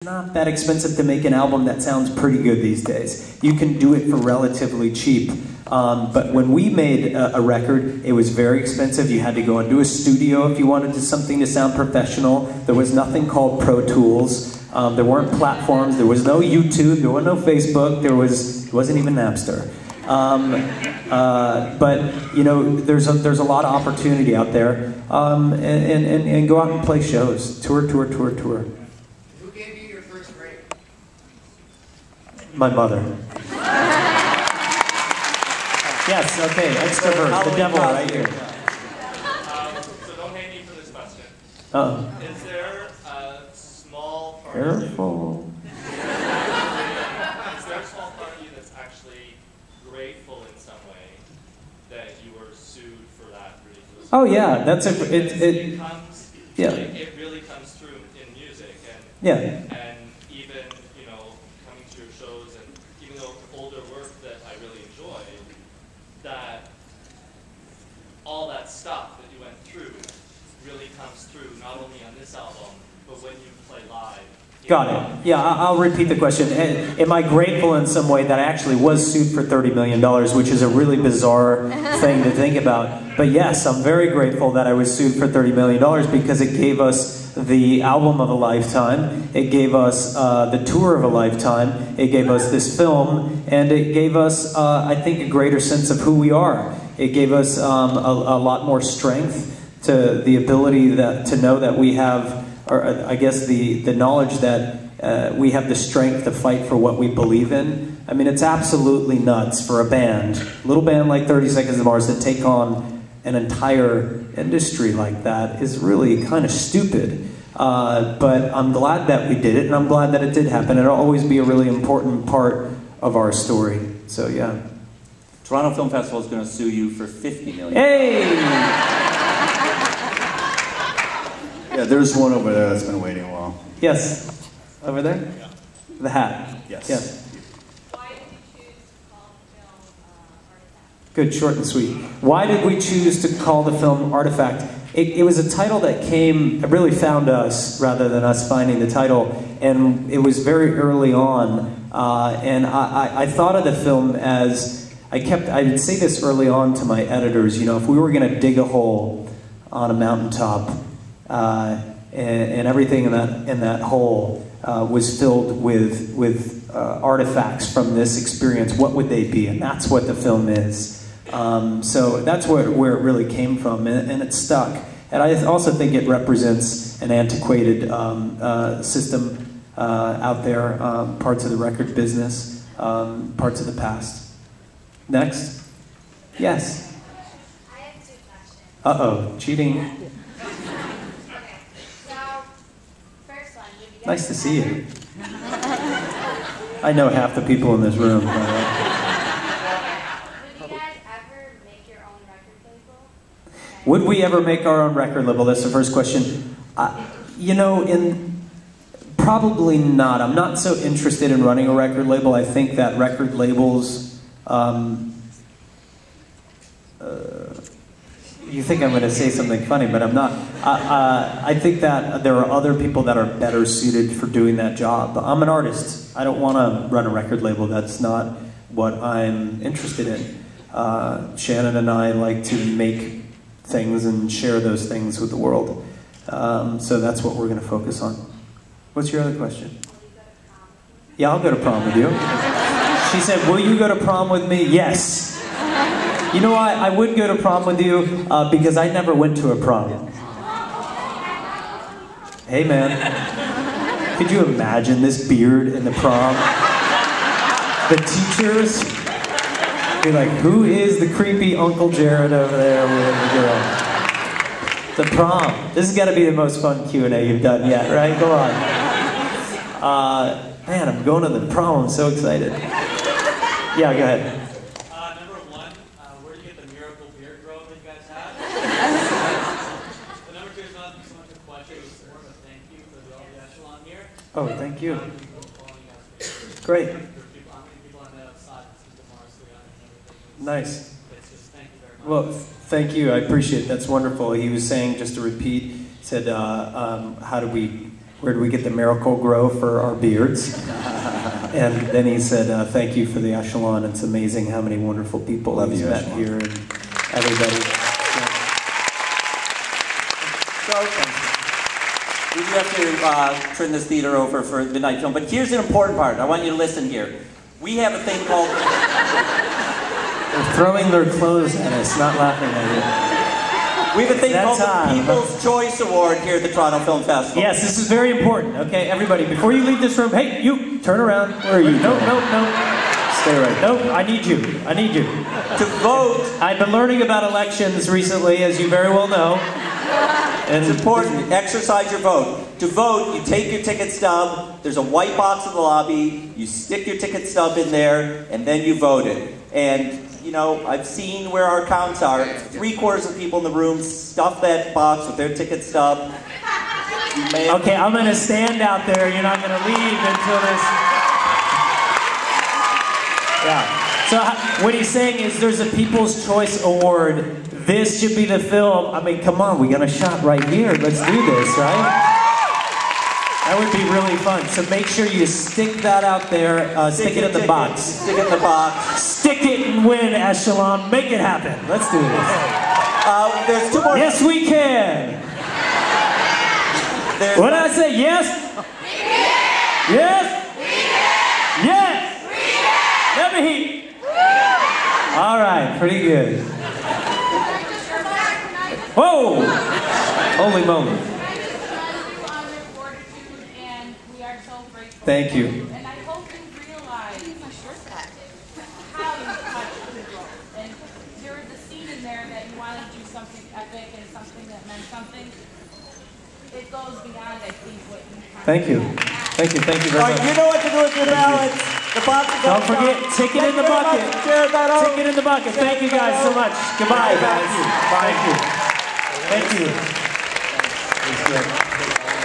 Not that expensive to make an album that sounds pretty good these days. You can do it for relatively cheap. But when we made a record, it was very expensive. You had to go into a studio if you wanted something to sound professional. There was nothing called Pro Tools. There weren't platforms. There was no YouTube. There was no Facebook. It wasn't even Napster. But you know, there's a lot of opportunity out there, and go out and play shows, tour. Who gave you your first break? My mother. Yes, okay, extrovert, the devil right here. So don't hate me for this question. Oh. Is there a small part Careful. Is there a small part of you that's actually grateful in some way that you were sued for that ridiculous? Oh yeah, that's it comes. Yeah. It really comes through in music and yeah. and even coming to your shows and even though older work that I really enjoy, that all that stuff that you went through really comes through not only on this album but when you play live. Got it. Yeah, I'll repeat the question. Am I grateful in some way that I actually was sued for $30 million, which is a really bizarre thing to think about. But yes, I'm very grateful that I was sued for $30 million because it gave us the album of a lifetime, it gave us the tour of a lifetime, it gave us this film, and it gave us, I think, a greater sense of who we are. It gave us a lot more strength to the ability to know that we have, or I guess the knowledge that we have the strength to fight for what we believe in. I mean, it's absolutely nuts for a little band like 30 Seconds to Mars to take on an entire industry like that is really kind of stupid. But I'm glad that we did it, and I'm glad that it did happen. It'll always be a really important part of our story. So yeah. Toronto Film Festival is going to sue you for $50 million. Hey! Yeah, there's one over there that's been waiting a while. Yes. Over there? Yeah. The hat. Yes. Yes. Why did you choose to call the film Artifact? Good, short and sweet. Why did we choose to call the film Artifact? It was a title that really found us rather than us finding the title, and it was very early on. And I thought of the film as, I would say this early on to my editors, if we were going to dig a hole on a mountaintop, and everything in that hole was filled with artifacts from this experience, what would they be? And that's what the film is. So that's where it really came from, and it stuck. And I also think it represents an antiquated system out there, parts of the record business, parts of the past. Next? Yes? I have two questions. Uh-oh, cheating. Okay, so first one, would you guys Nice to see you. I know half the people in this room. Would you guys ever make your own record label? Okay. Would we ever make our own record label? That's the first question. Probably not. I'm not so interested in running a record label. I think that record labels... you think I'm going to say something funny, but I'm not. I think that there are other people that are better suited for doing that job. I'm an artist. I don't want to run a record label. That's not what I'm interested in. Shannon and I like to make things and share those things with the world. So that's what we're going to focus on. What's your other question? Yeah, I'll go to prom with you. She said, will you go to prom with me? Yes. You know what? I would go to prom with you because I never went to a prom. Hey, man. Could you imagine this beard in the prom? The teachers be like, who is the creepy Uncle Jared over there with the girl? The prom. This has got to be the most fun Q&A you've done yet, right? Go on. Man, I'm going to the prom. I'm so excited. Yeah, go ahead. Number one, where do you get the miracle beard growth that you guys have? The number two is not so much a question, it's more of a thank you for the echelon here. Oh, thank you. Great. Great. How many people I met outside the Mars and everything. Nice. It's just thank you very much. Well, thank you. I appreciate it. That's wonderful. He was saying, just to repeat, said, how do we where do we get the Miracle Grow for our beards? And then he said, thank you for the echelon. It's amazing how many wonderful people Love he's you, met Echelon. here and everybody. We do have to turn this theater over for midnight film, but here's an important part. I want you to listen here. We have a thing called... They're throwing their clothes at us, not laughing at We have a thing That called time. the People's Choice Award here at the Toronto Film Festival. you. Yes, this is very important. Okay, everybody, before you leave this room, hey, you, turn around. Where are you? No. Stay right. Nope, I need you. To vote, I've been learning about elections recently, as you very well know. And it's important. Exercise your vote. To vote, you take your ticket stub. There's a white box in the lobby. You stick your ticket stub in there, and then you vote it. And, you know, I've seen where our counts are. 3/4 of the people in the room stuff that box with their ticket stub. Okay, I'm going to stand out there. You're not going to leave until this... Yeah. So what he's saying is there's a People's Choice Award. This should be the film. I mean, come on, we got a shot right here. Let's do this, right? That would be really fun. So make sure you stick that out there. Stick it in the box. Stick it in the box. Stick it and win, Echelon. Make it happen. Let's do this. There's 2 more. Yes, we can. What did I say? Yes? We can. Yes? We can. Yes? We can. Let me hear. All right, pretty good. Whoa! Holy moly. Thank you. And I hope you realize how you touched people. And there was a scene in there that you wanted to do something epic and something that meant something. It goes beyond, I think, what you Thank you. Thank you very All right, much. you know what to do with your ballots. The box is Don't up forget, top. ticket in the bucket. Jared, that out. Ticket in the bucket. Thank you guys so much. Goodbye, guys. Thank you. Thank you. Thank you.